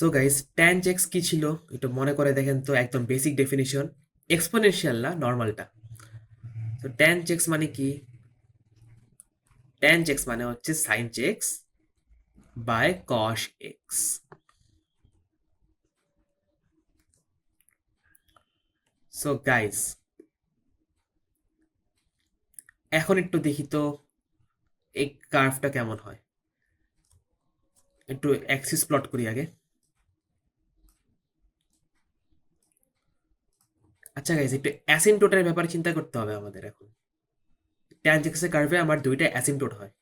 So guys tan x কি ছিল একটু মনে করে দেখেন তো, একদম বেসিক ডেফিনিশন। এক্সপোনেনশিয়াল না, নর্মালটা। তো ট্যান এক্স মানে কি? ট্যান এক্স মানে হচ্ছে sine x by cos x. So guys এখন একটু দেখি তো এই কার্ভটা কেমন হয়। একটু অ্যাক্সিস প্লট করি আগে। আচ্ছা গাইস, একটু অ্যাসিম্পটোটের ব্যাপারে চিন্তা করতে হবে আমাদের এখন। ট্যান এক্সের কার্ভে আমার দুইটা অ্যাসিম্পটোট হয়।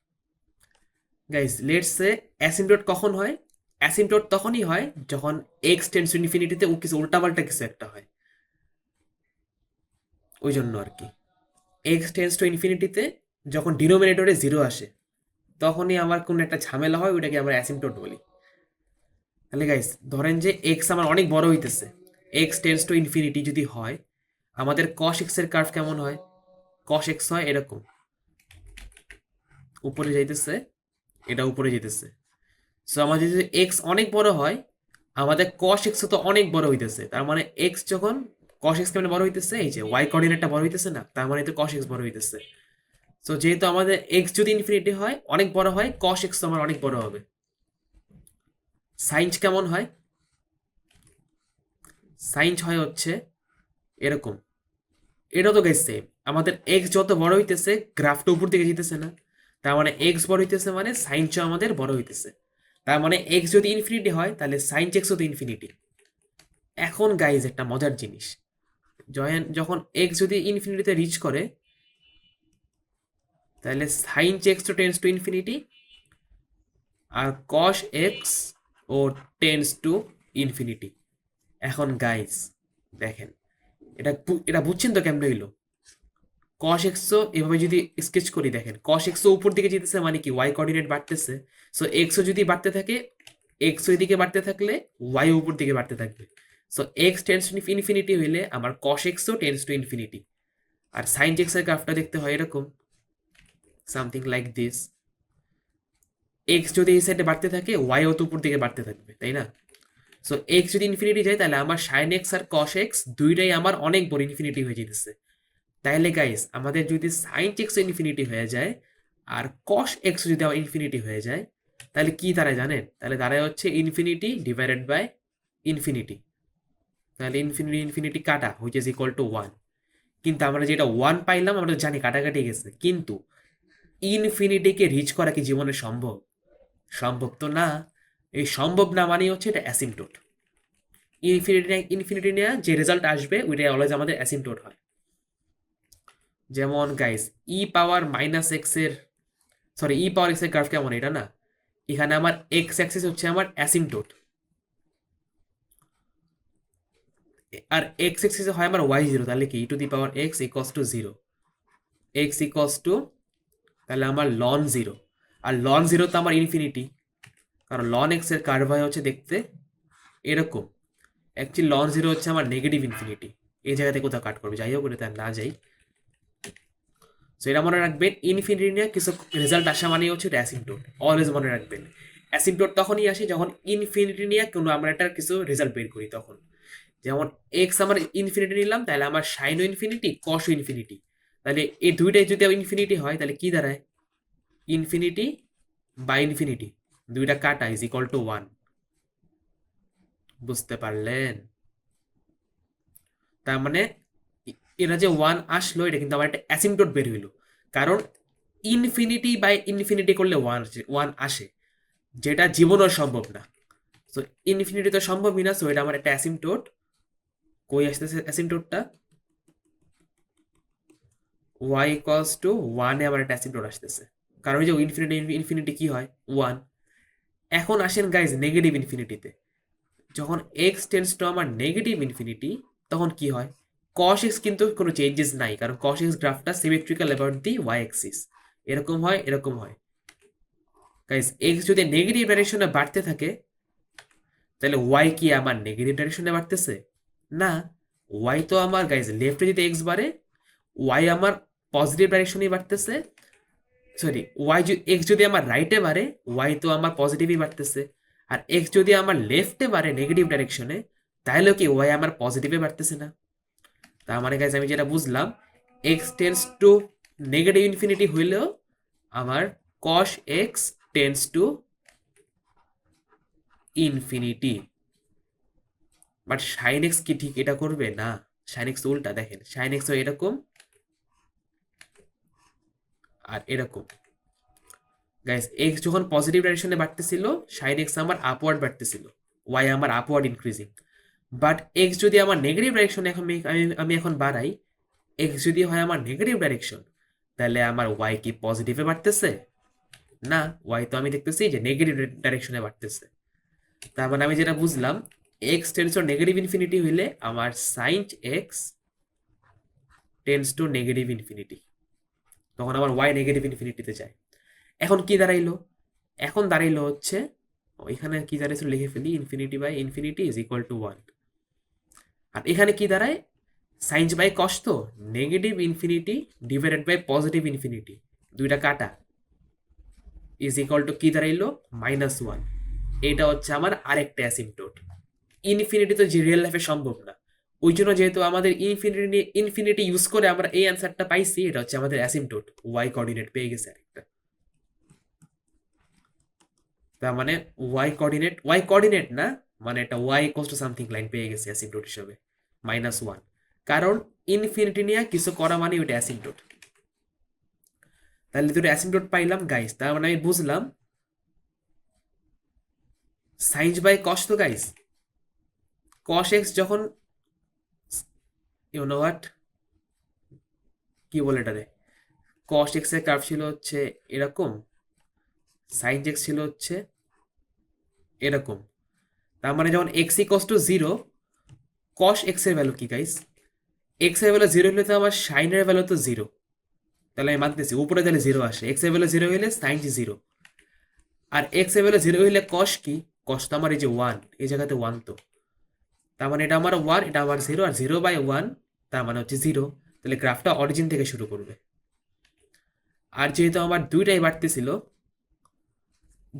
গাইস লেটস সে অ্যাসিম্পটোট কখন হয়? অ্যাসিম্পটোট তখনই হয় যখন এক্স টেন্স টু ইনফিনিটিতে ও কিছু উল্টাপাল্টা কিছু একটা হয়। ওই জন্য আর কি, এক্স টেন্স টু ইনফিনিটিতে যখন ডিনোমিনেটরে জিরো আসে তখনই আমার কোনো একটা ঝামেলা হয়, ওইটাকে আমরা অ্যাসিম্পটোট বলি। তাহলে গাইস ধরেন যে এক্স আমার অনেক বড় হইতেছে, এক্স টেন্স টু ইনফিনিটি যদি হয়, আমাদের কস এক্স এর কার্ভ কেমন হয়? কস এক্স হয় এরকম, উপরে যাইতেছে, এটা উপরে যেতেছে। সো আমাদের যদি এক্স অনেক বড় হয়, আমাদের কস এক্স তো অনেক বড় হইতেছে। তার মানে এক্স যখন কস এক্স কেমন বড় হইতেছে, এই যে ওয়াই কোঅর্ডিনেটটা বড় হইতেছে না, তার মানে তো কস এক্স বড় হইতেছে। সো যেহেতু আমাদের এক্স যদি ইনফিনিটি হয়, অনেক বড় হয়, কস এক্স তো আমার অনেক বড় হবে। সাইন্স কেমন হয়? সাইন্স হয় হচ্ছে এরকম। এটা তো গেছে সেম, আমাদের এক্স যত বড় হইতেছে গ্রাফটা উপর দিকে যেতেছে না, তার মানে এক্স বড় হইতেছে মানে সাইন্সও আমাদের বড় হইতেছে। তার মানে এক্স যদি ইনফিনিটি হয় তাহলে সাইন্স এক্সও তো ইনফিনিটি। এখন গাইজ একটা মজার জিনিস, যখন এক্স যদি ইনফিনিটিতে রিচ করে, তাহলে সাইন্স এক্স তো টেন্স টু ইনফিনিটি, আর কস এক্স ও টেন্স টু ইনফিনিটি। এখন গাইজ দেখেন, এটা বুঝছেন তো কেমন হইলো? কস এক্সও এভাবে যদি স্কেচ করি, দেখেন কস এক্সও উপর দিকে যেতেছে মানে কি ওয়াই কোঅর্ডিনেট বাড়তেছে। সো এক্সও যদি বাড়তে থাকে, এক্স ওই দিকে বাড়তে থাকলে ওয়াই উপর দিকে বাড়তে থাকবে। So x tends to infinity হইলে আমার কস এক্সও টেন্স টু ইনফিনিটি। আর সাইন এক্স এর গ্রাফটা দেখতে হয় এরকম, সামথিং লাইক দিস। এক্স যদি এই সাইডে বাড়তে থাকে, ওয়াইও তো উপর দিকে বাড়তে থাকবে, তাই না? সো এক্স যদি ইনফিনিটি যায় তাহলে আমার সাইন এক্স আর কস এক্স দুইটাই আমার অনেক বড় ইনফিনিটি হয়ে যেতেছে। তাইলে গাইস আমাদের যদি সাইন এক্স ইনফিনিটি হয়ে যায় আর কস এক্স যদি আমার ইনফিনিটি হয়ে যায়, তাহলে কি দাঁড়ায় জানেন? তাহলে দাঁড়ায় হচ্ছে ইনফিনিটি ডিভাইডেড বাই ইনফিনিটি। তাহলে ইনফিনিটি ইনফিনিটি কাটা which is equal two one. কিন্তু আমরা যেটা ওয়ান পাইলাম আমরা তো জানি কাটাকাটি গেছে, কিন্তু ইনফিনিটিকে রিচ করা কি জীবনে সম্ভব? সম্ভব তো না। এই সম্ভব না মানে হচ্ছে এটা অ্যাসিম্পটোট। ইনফিনিটি নিয়ে যে রেজাল্ট আসবে ওইটাই অলওয়েজ আমাদের অ্যাসিম্পটোট হয়। যেমন গাইস ই পাওয়ার মাইনাস এক্স এর, সরি ই পাওয়ার এক্স এর গ্রাফ কেমন এটা না, এখানে আমার এক্স অ্যাক্সিস হচ্ছে আমার অ্যাসিম্পটোট, আর এক্স অ্যাক্সিসে হয় আমার ওয়াই জিরো। তাহলে কি e to the power x equals to zero, x equals to, তাহলে আমার লন জিরো। আর লন জিরো তো আমার ইনফিনিটি, কারণ লন এক্স এর কার্ভ হয় হচ্ছে দেখতে এরকম। অ্যাকচুয়ালি লন জিরো হচ্ছে আমার নেগেটিভ ইনফিনিটি, এই জায়গাতে কোথাও কাট করবে। যাই হোক ওটা না যাই। সো এটা মনে রাখবেন, ইনফিনিটি নিয়ে কিছু রেজাল্ট আসা মানে হচ্ছে এটা অ্যাসিম্পটোট। অলওয়েজ মনে রাখবেন, অ্যাসিম্পটোট তখনই আসে যখন ইনফিনিটি নিয়ে কোনো আমরা একটা কিছু রেজাল্ট বের করি তখন। যেমন এক্স আমার ইনফিনিটি নিলাম, তাহলে আমার সাইনও ইনফিনিটি কসও ইনফিনিটি। তাহলে এই দুইটাই যদি ইনফিনিটি হয় তাহলে কি দাঁড়ায়? ইনফিনিটি বাই ইনফিনিটি, দুইটা কাটা ইজ ইকুয়াল টু ওয়ান। বুঝতে পারলেন? তার মানে এরা যে ওয়ান আসলো, এটা কিন্তু আমার একটা অ্যাসিম্পটোট বের হইলো। কারণ ইনফিনিটি বাই ইনফিনিটি করলে ওয়ান ওয়ান আসে, যেটা জীবনও সম্ভব না। সো ইনফিনিটি তো সম্ভবই না, সো এটা আমার একটা অ্যাসিম্পটোট। কই আসতেছে অ্যাসিম্পটোটটা? ওয়াই ইকুয়ালস টু ওয়ানে আমার একটা অ্যাসিম্পটোট আসতেছে, কারণ ওই যে ইনফিনিটি ইনফিনিটি কি হয়? ওয়ান। এখন আসেন গাইজ নেগেটিভ ইনফিনিটিতে, যখন এক্স টেন্স টু আমার নেগেটিভ ইনফিনিটি, তখন কি হয়? কস এক্স কিন্তু কোনো চেঞ্জেস নাই, কারণ কস এক্স গ্রাফটা symmetrical about the y axis. এরকম হয় এরকম হয়। গাইজ এক্স যদি নেগেটিভ ডাইরেকশনে বাড়তে থাকে, তাহলে ওয়াই কি আমার নেগেটিভ ডাইরেকশনে বাড়তেছে? না, ওয়াই তো আমার গাইজ লেফটে যদি এক্স বাড়ে, ওয়াই আমার পজিটিভ ডাইরেকশনেই বাড়তেছে। সরি, এক্স যদি আমার রাইটে বাড়ে, ওয়াই তো আমার পজিটিভই বাড়তেছে। আর এক্স যদি আমার লেফটে বাড়ে নেগেটিভ ডাইরেকশনে, তাহলে কি ওয়াই আমার পজিটিভে বাড়তেছে না? তার মানে গাইজ আমি যেটা বুঝলাম, x tends to negative infinity হইলেও আমার cos x tends to infinity. But sine x কি ঠিক এটা করবে না? সাইন এক্স উল্টা, দেখেন সাইন এক্স এরকম আর এরকম। গাইস এক্স যখন পজিটিভ ডাইরেকশনে বাড়তেছিল, সাইন এক্স আমার আপওয়ার্ড বাড়তেছিল, ওয়াই আমার আপওয়ার্ড ইনক্রিজিং। বাট এক্স যদি আমার নেগেটিভ ডাইরেকশনে এখন আমি এখন বাড়াই, এক্স যদি হয় আমার নেগেটিভ ডাইরেকশন, তাহলে আমার ওয়াই কি পজিটিভে বাড়তেছে? না, ওয়াই তো আমি দেখতেছি যে নেগেটিভ ডাইরেকশনে বাড়তেছে। তার মানে আমি যেটা বুঝলাম, x tends to negative infinity হইলে আমার sine x tends to negative infinity, তখন আমার ওয়াই নেগেটিভ ইনফিনিটিতে যায়। এখন কি দাঁড়াইলো? এখন দাঁড়াইলো হচ্ছে, এখানে কি দাঁড়াইছিল লিখে ফেলি, infinity by infinity is equal to 1। আর এখানে কি দাঁড়ায়? সাইন্স বাই কস, তো negative infinity divided by positive infinity, দুইটা কাটা, ইজ ইকুয়াল টু কি দাঁড়াইলো? -1। এটা হচ্ছে আমার আরেকটা অ্যাসিম্পটোট। ইনফিনিটি তো যে রিয়েল লাইফে সম্ভব না, ওই জন্য যেহেতু আমাদের ইনফিনিটি ইউজ করে আমরা এই অ্যান্সারটা পাইছি, এটা হচ্ছে আমাদের অ্যাসিম্পটোট, ওয়াই কোঅর্ডিনেট পেয়ে গেছে আরেকটা। তার মানে ওয়াই কোঅর্ডিনেট না, মানে এটা y equals to something line পেয়ে গেছে অ্যাসিম্পটোট হিসেবে, -1। কারণ ইনফিনিটি নিয়ে কিছু করা মানে ওইটা অ্যাসিম্পটোট। তাহলে দুটো অ্যাসিম্পটোট পাইলাম গাইস, তার মানে আমি বুঝলাম সাইন্স বাই কস, তো গাইস কস এক্স যখন, ইউ নো হোয়াট, কি বলে এটারে, কস এক্স এর কার্ভ ছিল হচ্ছে এরকম, সাইন এক্স ছিল হচ্ছে এরকম। তার মানে যখন x equals two 0, cos x এর ভ্যালু কি গাইস? এক্স এর ভ্যালু 0 হলে তো আমার সাইনের ভ্যালু তো 0, তাহলে আমি মানতেছি উপরে তাহলে 0 আসে, এক্স এর ভ্যালু 0 হইলে সাইন 0। আর এক্স এর ভ্যালু 0 হইলে কস কি? কস তো আমার এই যে 1, এই জায়গাতে 1 তো, তার মানে এটা আমার 1, এটা আমার 0, আর 0/1 তার মানে হচ্ছে 0। তাহলে গ্রাফটা অরিজিন থেকে শুরু করবে। আর যেহেতু আমার দুইটাই বাড়তেছিল,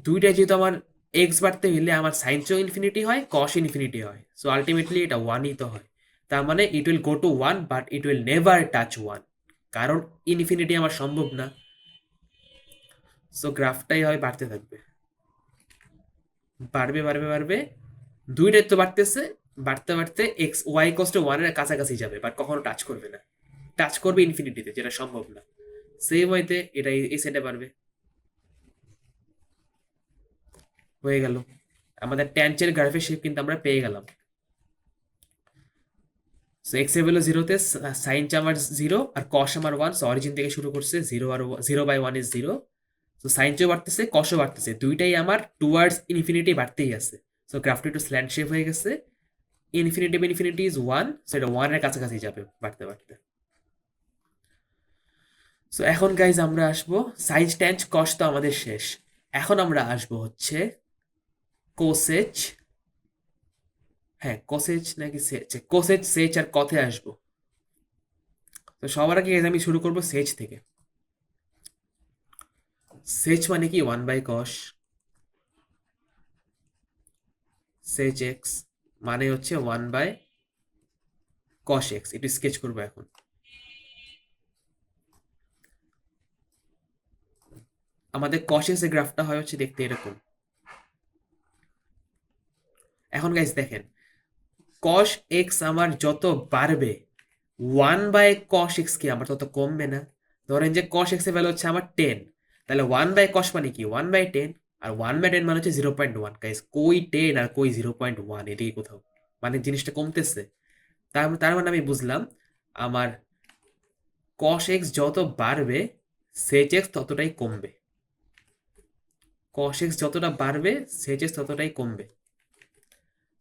দুইটাই যেহেতু আমার এক্স বাড়তে হইলে আমার সাইনসও ইনফিনিটি হয়, কস ইনফিনিটি হয়, সো আলটিমেটলি এটা 1ই তো হয়। তার মানে it will go to 1, but it will never touch 1, কারণ ইনফিনিটি আমার সম্ভব না। সো গ্রাফটাই হয় বাড়তে থাকবে, বাড়বে বাড়বে বাড়বে, দুইটাই তো বাড়তেছে, বাড়তে বাড়তে এক্স ওয়াই ইকুয়ালস টু 1 এর কাছাকাছি যাবে, বাট কখনো টাচ করবে না, টাচ করবে ইনফিনিটিতে, যেটা সম্ভব না। সেম ওয়েতে এটা এই সাইডে বাড়বে। হয়ে গেল আমাদের ট্যানজেন্ট গ্রাফের শেপ, কিন্তু আমরা পেয়ে গেলাম। সো এক্স এর ভ্যালু 0 তে সাইন আমার 0 আর কস আমার 1, সো অরিজিন থেকে শুরু করছে, 0 আর 0/1 ইজ 0। সো সাইন বাড়তেছে, কসও বাড়তেছে, দুইটাই আমার টুয়ার্ডস ইনফিনিটি বাড়তেই আছে। সো গ্রাফটা একটু স্ল্যান্ট শেপ হয়ে গেছে, ইনফিনিটি ইজ 1, সো এটা 1 এর কাছাকাছি যাবে বাড়তে বাড়তে। সো এখন গাইজ আমরা আসবো, সাইন ট্যান কস তো আমাদের শেষ, এখন আমরা আসবো হচ্ছে কোসেচ, হ্যাঁ কোসেচ নাকি সেচ, কোসেচ সেচ আর কথে আসবো। তো সবার আগে guys আমি শুরু করবো সেচ থেকে। সেচ মানে কি 1/cos, সেচ এক্স মানে হচ্ছে 1/cos এক্স। একটু স্কেচ করবো এখন। আমাদের cos এক্স এর গ্রাফটা হয় হচ্ছে দেখতে এরকম। এখন গাইস দেখেন, cos এক্স আমার যত বাড়বে, 1/cos এক্স কি আমার তত কমবে না? ধরেন যে cos এক্স এর ভ্যালু হচ্ছে আমার 10, তাহলে 1/cos মানে কি 1/10, আর 1/10 মানে হচ্ছে 0.1। গাইস কই 10 আর কই 0.1, এটাই কোথাও মানে জিনিসটা কমতেছে। তার মানে আমি বুঝলাম আমার cos এক্স যত বাড়বে, sec এক্স ততটাই কমবে। cos এক্স যতটা বাড়বে, sec এক্স ততটাই কমবে।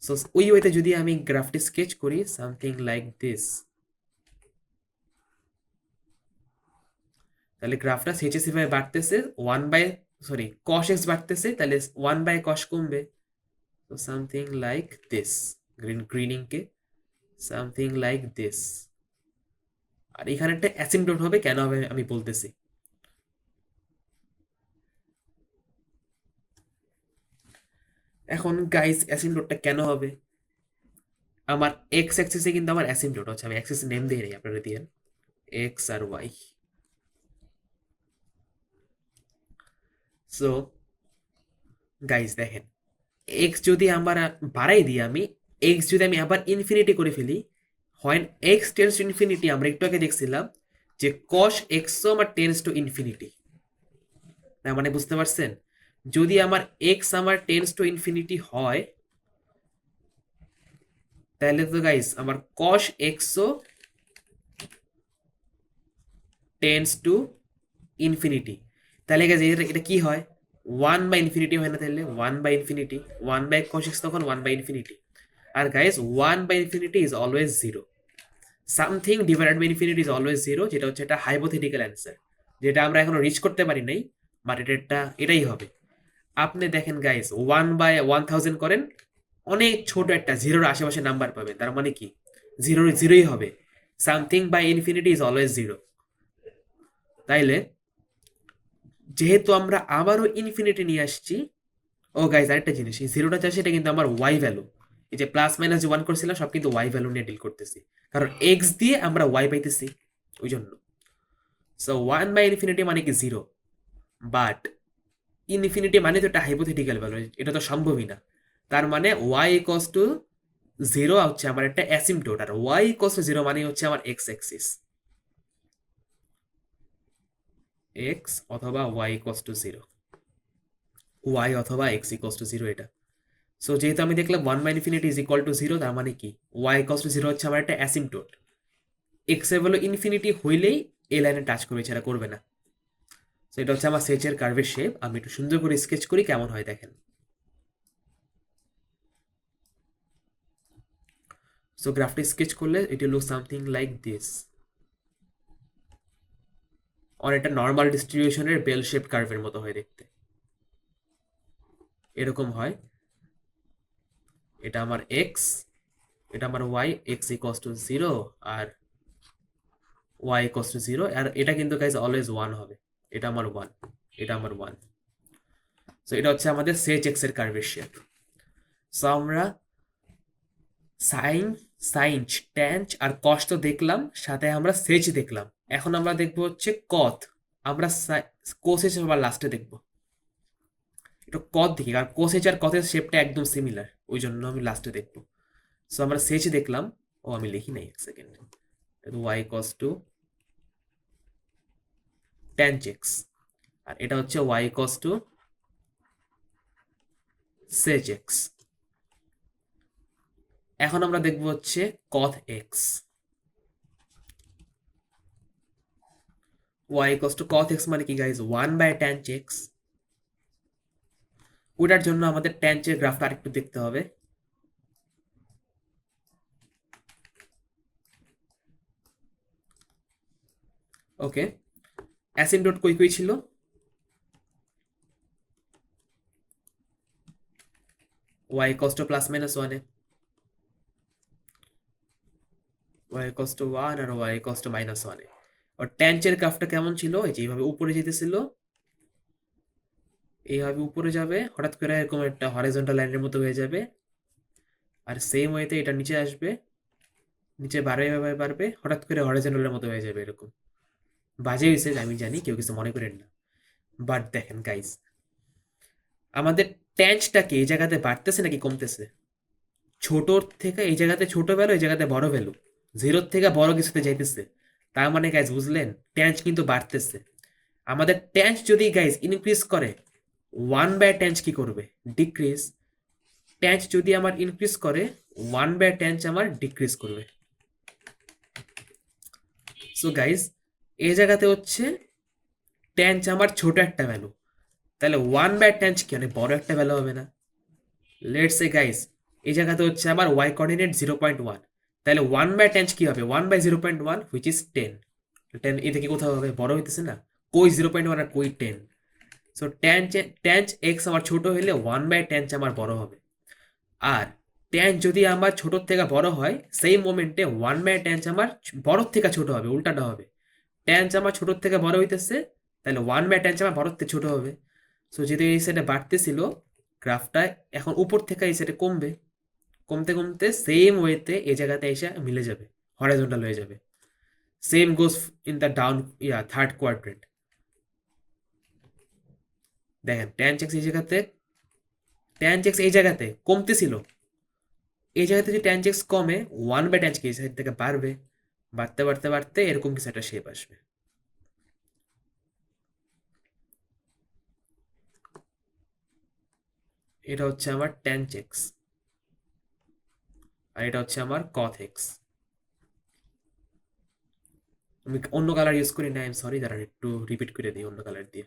সো ওই ওয়েতে যদি আমি গ্রাফটি স্কেচ করি সামথিং লাইক দিস, তাহলে গ্রাফটা sec এক্স এভাবে বাড়তেছে, cos এক্স বাড়তেছে, তাহলে 1/cos কমবে। তো সামথিং লাইক দিস, গ্রিনিং কে সামথিং লাইক দিস। আর এখানে একটা অ্যাসিম্পটোট হবে, কেন হবে আমি বলতেছি। এখন গাইস অ্যাসিম্পটোটটা কেন হবে? আমার এক্স অ্যাক্সিসে কিন্তু আমার অ্যাসিম্পটোট হচ্ছে, আমি অ্যাক্সিস নেম দিয়ে নেই, আপনারা দিয়েন এক্স আর ওয়াই। সো গাইস দেখেন, এক্স যদি আমার বাড়াই দিই আমি, এক্স যদি আমি আবার ইনফিনিটি করে ফেলি, হয় এক্স টেন্স টু ইনফিনিটি, আমরা একটু আগে দেখছিলাম যে কস এক্সও আমার টেন্স টু ইনফিনিটি। তার মানে বুঝতে পারছেন, যদি আমার এক্স আমার টেন্স টু ইনফিনিটি হয়, তাহলে তো গাইস আমার কস এক্সও টেন্স টু ইনফিনিটি। তাহলে গাইস এটা এটা কি হয়? ওয়ান বাই ইনফিনিটি হয় না? তাহলে one by infinity, one by cos x তখন ওয়ান বাই ইনফিনিটি। আর guys one by infinity is always zero. Something divided by infinity is always zero, যেটা হচ্ছে একটা হাইপোথেটিক্যাল অ্যান্সার, যেটা আমরা এখনো রিচ করতে পারি নাই, বাট এটাই হবে। আপনি দেখেন গাইস, 1/1000 করেন, অনেক ছোট একটা জিরোর আশেপাশে নাম্বার পাবেন, তার মানে কি জিরোই হবে। Something by infinity is always zero. তাইলে যেহেতু আমরা আবারও ইনফিনিটি নিয়ে আসছি, ও গাইস আরেকটা জিনিস, এই জিরোটা চাই সেটা কিন্তু আমার ওয়াই ভ্যালু। এই যে প্লাস মাইনাস যে ওয়ান করছিলাম সব কিন্তু ওয়াই ভ্যালু নিয়ে ডিল করতেছি, কারণ এক্স দিয়ে আমরা ওয়াই পাইতেছি, ওই জন্য। সো ওয়ান বাই ইনফিনিটি মানে কি জিরো, বাট ইনফিনিটি মানে তো একটা হাইপোথেটিক্যাল ভ্যালু, এটা তো সম্ভবই না। তার মানে ওয়াই ইকস টু জিরো হচ্ছে আমার একটা অ্যাসিম্পটোট, আর ওয়াই ইকস টু জিরো মানে হচ্ছে আমার এক্স অ্যাক্সিস, এক্স অথবা y equals to zero, y অথবা এক্স ইকস টু জিরো এটা। সো যেহেতু আমি দেখলাম one by infinity is equal to zero, তার মানে কি ওয়াই ইকস টু জিরো হচ্ছে আমার একটা অ্যাসিম্পটোট, এক্স এর ভ্যালু ইনফিনিটি হইলেই এই লাইনে টাচ করবে, ছাড়া করবে না। সো এটা হচ্ছে আমার সেচের কার্ভের শেপ। আমি একটু সুন্দর করে স্কেচ করি কেমন হয় দেখেন। সো গ্রাফটি স্কেচ করলে it will look something like this, অনেকটা নর্মাল ডিস্ট্রিবিউশনের বেল শেপ কার্ভের মতো হয় দেখতে, এরকম হয়। এটা আমার এক্স, এটা আমার y, x equals to zero আর ওয়াই ইকস টু জিরো, আর এটা কিন্তু গাইজ অলওয়েজ ওয়ান হবে। এটা আমার ওয়ান, এটা আমার ওয়ান। সো এটা হচ্ছে আমাদের সেচ এক্স এর কার্ভের শেপ। সো আমরা সাইন, সাইন, ট্যান আর কস তো দেখলাম, সাথে আমরা সেচ দেখলাম। এখন আমরা দেখবো হচ্ছে কথ। আমরা কোসেচ আবার লাস্টে দেখবো। এটা কথ দেখি, কারণ কোসেচ আর কথের শেপটা একদম সিমিলার, ওই জন্য আমি লাস্টে দেখবো। সো আমরা সেচ দেখলাম, ও আমি লিখি নাই, এক second. Y equals to tan x, আর এটা হচ্ছে y equals to sech x. এখন আমরা দেখবো হচ্ছে coth x, y equals to coth x মানে কি guys, one by tan x. ওটার জন্য আমাদের ট্যান এর গ্রাফটা আরেকটু দেখতে হবে। ওকে, অ্যাসিম্পটোট কই কই ছিল? Y equals two plus minus ওয়ানে, ওয়াই কস টু ওয়ান আর ওয়াই কস টু মাইনাস ওয়ানে। আর ট্যান এর গ্রাফটা কেমন ছিল? এই যে এইভাবে উপরে যেতেছিল, এইভাবে উপরে যাবে, হঠাৎ করে এরকম একটা হরাইজন্টাল লাইনের মতো হয়ে যাবে, আর সেম ওয়েতে এটা নিচে আসবে, নিচে বাড়বে বাড়বে, হঠাৎ করে হরাইজন্টালের মতো হয়ে যাবে এরকম। বাজে হয়েছে আমি জানি, কেউ কিছু মনে করেন না, বাট দেখেন গাইস, আমাদের ট্যাঞ্চটা কি এই জায়গাতে বাড়তেছে নাকি কমতেছে? ছোটর থেকে এই জায়গাতে ছোট ভ্যালু, এই জায়গাতে বড় ভ্যালু, জিরোর থেকে বড় কিছুতে যাইতেছে। তার মানে গাইজ বুঝলেন, ট্যাঞ্চ কিন্তু বাড়তেছে। আমাদের ট্যাঞ্চ যদি গাইজ ইনক্রিজ করে, ওয়ান বাই ট্যাঞ্চ কি করবে? ডিক্রিজ। ট্যাঞ্চ যদি আমার ইনক্রিজ করে, ওয়ান বাই ট্যাঞ্চ আমার ডিক্রিজ করবে। সো গাইজ এই জায়গাতে হচ্ছে ট্যাঞ্চ আমার ছোট একটা ভ্যালু, তাহলে ওয়ান বাই ট্যাঞ্চ কি অনেক বড় একটা ভ্যালু হবে না? লেটস সে গাইজ এই জায়গাতে হচ্ছে আমার ওয়াই কোঅর্ডিনেট 0.1, তাহলে ওয়ান বাই ট্যাঞ্চ কি হবে? 1/0.1 হুইচ ইজ 10। টেন এটা কি কোথাও হবে? বড় হইতেছে না, কই 0.1 আর কই 10। সো ট্যাঞ্চ এক্স আমার ছোট হইলে ওয়ান বাই ট্যাঞ্চ আমার বড় হবে। আর ট্যাঞ্চ যদি আমার ছোটোর থেকে বড় হয়, সেই মোমেন্টে ওয়ান বাই ট্যাঞ্চ আমার বড়র থেকে ছোট হবে, উল্টাটা হবে। ট্যাঞ্চ আমার ছোটোর থেকে বড় হইতেছে, তাহলে ওয়ান বাই ট্যাঞ্চ আমার বড়র থেকে ছোট হবে। সো যদি এই সাইডে বাড়তেছিল, গ্রাফটা এখন উপর থেকে এই সাইডে কমবে, কমতে কমতে সেম ওয়েতে এই জায়গাতে এসে মিলে যাবে, হরাইজন্টাল হয়ে যাবে। Same goes in the down third quadrant. দেখেন ট্যান চেক্স এই জায়গাতে কমতেছিল, এই জায়গাতে যদি ট্যান চেক্স কমে 1/tan এই সাইড থেকে বাড়বে, বাড়তে বাড়তে বাড়তে এরকম কিছু একটা শেপ আসবে। এটা হচ্ছে আমার ট্যান চেক্স, আর এটা হচ্ছে আমার কথ এক্স। আমি অন্য কালার ইউজ করি না, আই এম সরি, দাঁড়ান একটু রিপিট করে দিই অন্য কালার দিয়ে।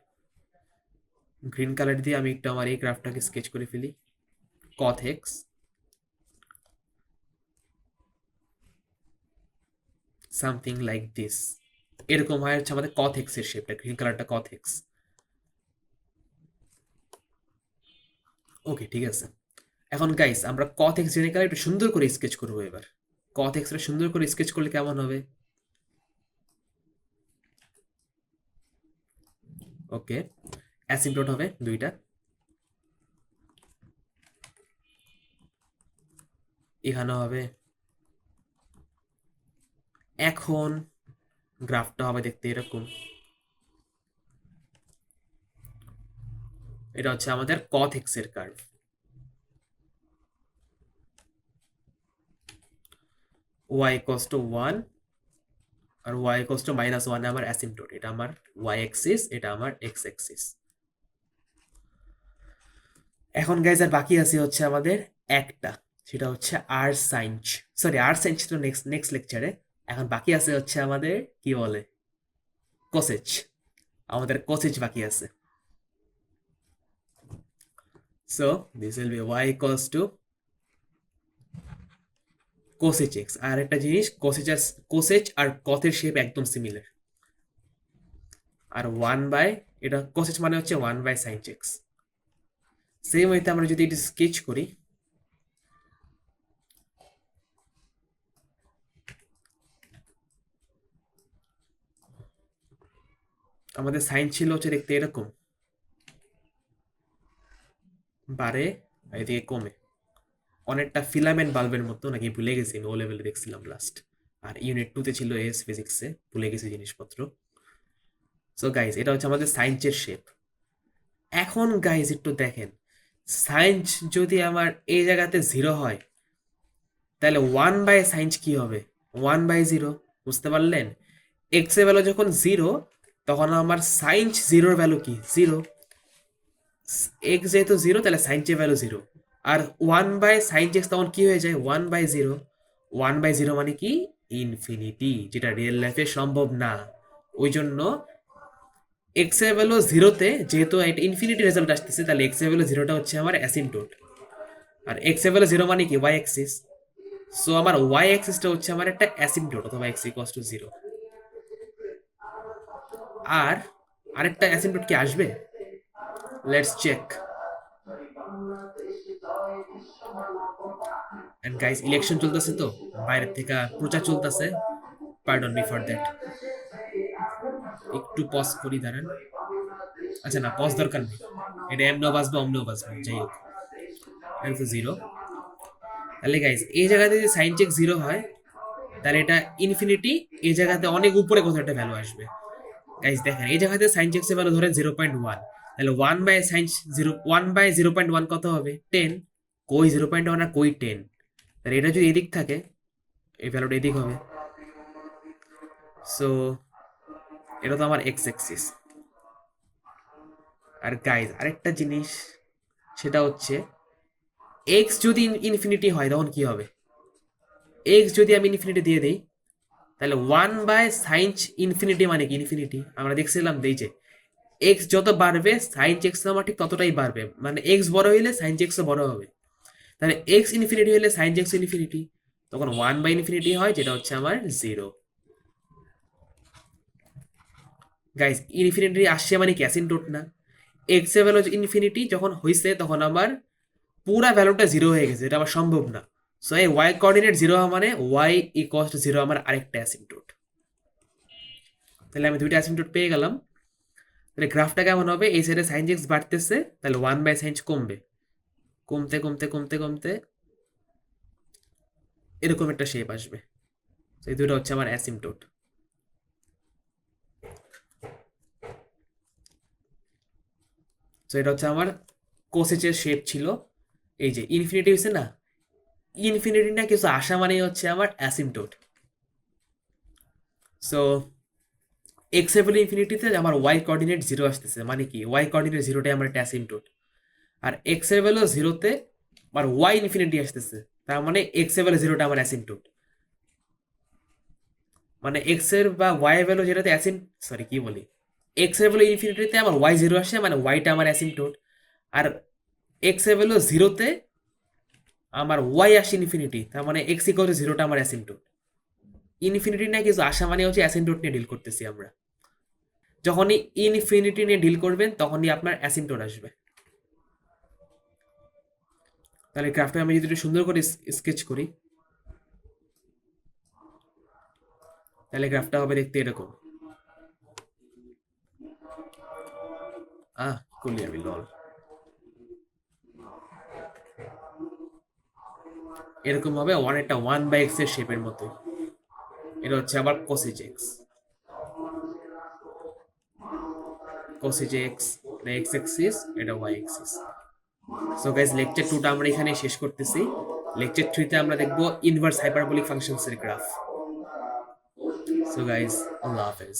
গ্রিন কালার দিয়ে আমি একটু আমার এই গ্রাফটাকে স্কেচ করে ফেলি। কথ এক্স, সামথিং লাইক দিস, এরকম হয় হচ্ছে আমাদের কথ এক্স এর শেপটা, গ্রিন কালারটা কথ এক্স। ওকে, ঠিক আছে। এখন গাইস আমরা কথ এক্স জেনে গেলে একটু সুন্দর করে স্কেচ করবো এবার। কথ এক্সটা সুন্দর করে স্কেচ করলে কেমন হবে? ওকে, অ্যাসিম্পটোট হবে দুইটা, এখানে হবে। এখন গ্রাফটা হবে দেখতে এরকম। এটা হচ্ছে আমাদের কথ এক্স এর কার্ভ। y ইকুয়ালস টু 1 আর y ইকুয়ালস টু -1 আমার অ্যাসিম্পটোট। এটা আমার y অ্যাক্সিস, এটা আমার x অ্যাক্সিস। এখন গাইজ আর বাকি আছে হচ্ছে আমাদের একটা, সেটা হচ্ছে আর সাইন্স, সরি আর সাইন্স তো নেক্সট নেক্সট লেকচারে। এখন বাকি আছে হচ্ছে আমাদের কি বলে কোসেচ, আমাদের কোসেচ বাকি আছে। So this will be y equals to cosec x. আর একটা জিনিস, কোসেচ আর কথের শেপ একদম সিমিলার। আর 1/, এটা কোসেচ মানে হচ্ছে 1/sin এক্স। সেম ওয়েতে আমরা যদি এটা স্কেচ করি, আমাদের সাইন ছিল হচ্ছে দেখতে এরকম, বাড়ে এদিকে কমে, অনেকটা ফিলামেন্ট বাল্বের মতো নাকি ভুলে গেছি, আমি ও লেভেলে দেখছিলাম লাস্ট। আর ইউনিট 2 তে ছিল এস ফিজিক্সে, ভুলে গেছি জিনিসপত্র। সো গাইজ এটা হচ্ছে আমাদের সাইন্সের শেপ। এখন গাইজ একটু দেখেন, সাইন্স যদি আমার এই জায়গাতে 0 হয়, তাহলে 1/সাইন্স কি হবে? 1/0, বুঝতে পারলেন? এক্স এর ভ্যালু যখন 0, তখন আমার সাইন্স 0-র ভ্যালু কি? 0। এক্স যেহেতু 0, তাহলে সাইন্সের ভ্যালু 0। আর 1/সাইন্স এক্স তখন কি হয়ে যায়? 1/0। 1/0 মানে কি? ইনফিনিটি, যেটা রিয়েল লাইফে সম্ভব না। ওই জন্য এক্স এর ভ্যালু 0-তে, যেহেতু এটা ইনফিনিটি রেজাল্ট আসতেছে, তাহলে এক্স এর ভ্যালু 0টা হচ্ছে আমার অ্যাসিম্পটোট। আর এক্স এর ভ্যালু 0 মানে কি? Y axis. সো আমার ওয়াই অ্যাক্সিসটা হচ্ছে আমার একটা অ্যাসিম্পটোট, অথবা এক্স ইকুয়ালস টু 0। আর আরেকটা অ্যাসিম্পটোট কি আসবে? Let's check. And guys election চলতেছে, তো বাইরের থেকে প্রচার চলতেছে, পার্ডন মি ফর দ্যাট। একটু পজ করি, দাঁড়ান। আচ্ছা না, পজ দরকার নেই, এটা এমনও বাজবে অমনও বাজবে, যাই হোক। এটা তো 0। তাহলে গাইস এই জায়গাতে যদি সাইন চেক 0 হয়, তাহলে এটা ইনফিনিটি, এই জায়গাতে অনেক উপরে কোথাও একটা ভ্যালু আসবে। গাইস দেখেন এই জায়গাতে সাইন চেক এর ভ্যালু ধরেন 0.1, তাহলে 1/0.1 কত হবে? 10। কই 0.1 আর কই 10? তাহলে এটা যদি এদিক থাকে, এই ভ্যালুটা এদিক হবে। সো এটা তো আমার এক্স অ্যাক্সিস। আর গাইজ আরেকটা জিনিস, সেটা হচ্ছে এক্স যদি ইনফিনিটি হয় তখন কি হবে? এক্স যদি আমি ইনফিনিটি দিয়ে দিই, তাহলে 1/সাইন্স ইনফিনিটি মানে কি? ইনফিনিটি আমরা দেখছিলাম দেই যে এক্স যত বাড়বে সাইন্স এক্স আমার ঠিক ততটাই বাড়বে, মানে এক্স বড় হইলে সাইন্স এক্সও বড় হবে। তাহলে এক্স ইনফিনিটি হলে সাইন্স এক্স ইনফিনিটি, তখন 1/ইনফিনিটি হয়, যেটা হচ্ছে আমার 0। গাইজ ইনফিনিটি আসছে মানে কি? অ্যাসিম্পটোট না। এক্স এর ভ্যালু ইনফিনিটি যখন হয়েছে, তখন আমার পুরা ভ্যালুটা 0 হয়ে গেছে, এটা আমার সম্ভব না। সো এই ওয়াই কোঅর্ডিনেট 0 মানে ওয়াই ইকুয়ালস টু 0 আমার আরেকটা অ্যাসিম্পটোট। তাহলে আমি দুইটা অ্যাসিম্পটোট পেয়ে গেলাম। তাহলে গ্রাফটা কেমন হবে? এই সাইডে সাইন এক্স বাড়তেছে, তাহলে 1/সাইন্স কমবে। কমতে কমতে কমতে কমতে এরকম একটা শেপ আসবে। তো এই দুটো হচ্ছে আমার অ্যাসিম্পটোট। তো এটা হচ্ছে আমার কোসেচের শেপ ছিল। এই যে ইনফিনিটি হয়েছে না, ইনফিনিটি না কিছু আসা মানে হচ্ছে আমার অ্যাসিম্পটোট। সো এক্স লেভেল ইনফিনিটিতে আমার ওয়াই কোঅর্ডিনেট জিরো আসতেছে, মানে কি ওয়াই কোঅর্ডিনেট জিরোটাই আমার একটা অ্যাসিম্পটোট। আর এক্স লেভেলও জিরোতে আমার ওয়াই ইনফিনিটি আসতেছে, তার মানে এক্স লেভেল জিরোটা আমার অ্যাসিম্পটোট। মানে এক্স এর বা ওয়াই ভ্যালু যেটাতে সরি কি বলি, এক্স এর ভ্যালু ইনফিনিটিতে আমার ওয়াই জিরো আসে, মানে ওয়াইটা আমার অ্যাসিম্পটোট। আর এক্স এর ভ্যালু জিরোতে আমার ওয়াই আসে ইনফিনিটি, তার মানে এক্স ইকুয়াল টু জিরোটা আমার অ্যাসিম্পটোট। ইনফিনিটি না কিছু আসা মানে হচ্ছে অ্যাসিম্পটোট নিয়ে ডিল করতেছি আমরা। যখনই ইনফিনিটি নিয়ে ডিল করবেন তখনই আপনার অ্যাসিম্পটোট আসবে। তাহলে গ্রাফটা আমি যদি একটু সুন্দর করে স্কেচ করি, তাহলে গ্রাফটা হবে দেখতে এরকম। করলি আমি লল, এরকম হবে একটা 1/x এর শেপের মতো। এটা হচ্ছে আবার কোসেজ এক্স, কোসেজ এক্স, এটা এক্স এক্সিস, এটা y axis. So guys lecture 2টা আমরা এখানে শেষ করতেছি। লেকচার 3তে আমরা দেখবো ইনভার্স হাইপারবোলিক ফাংশনস এর গ্রাফ। সো গাইজ, আল্লাহ হাফেজ।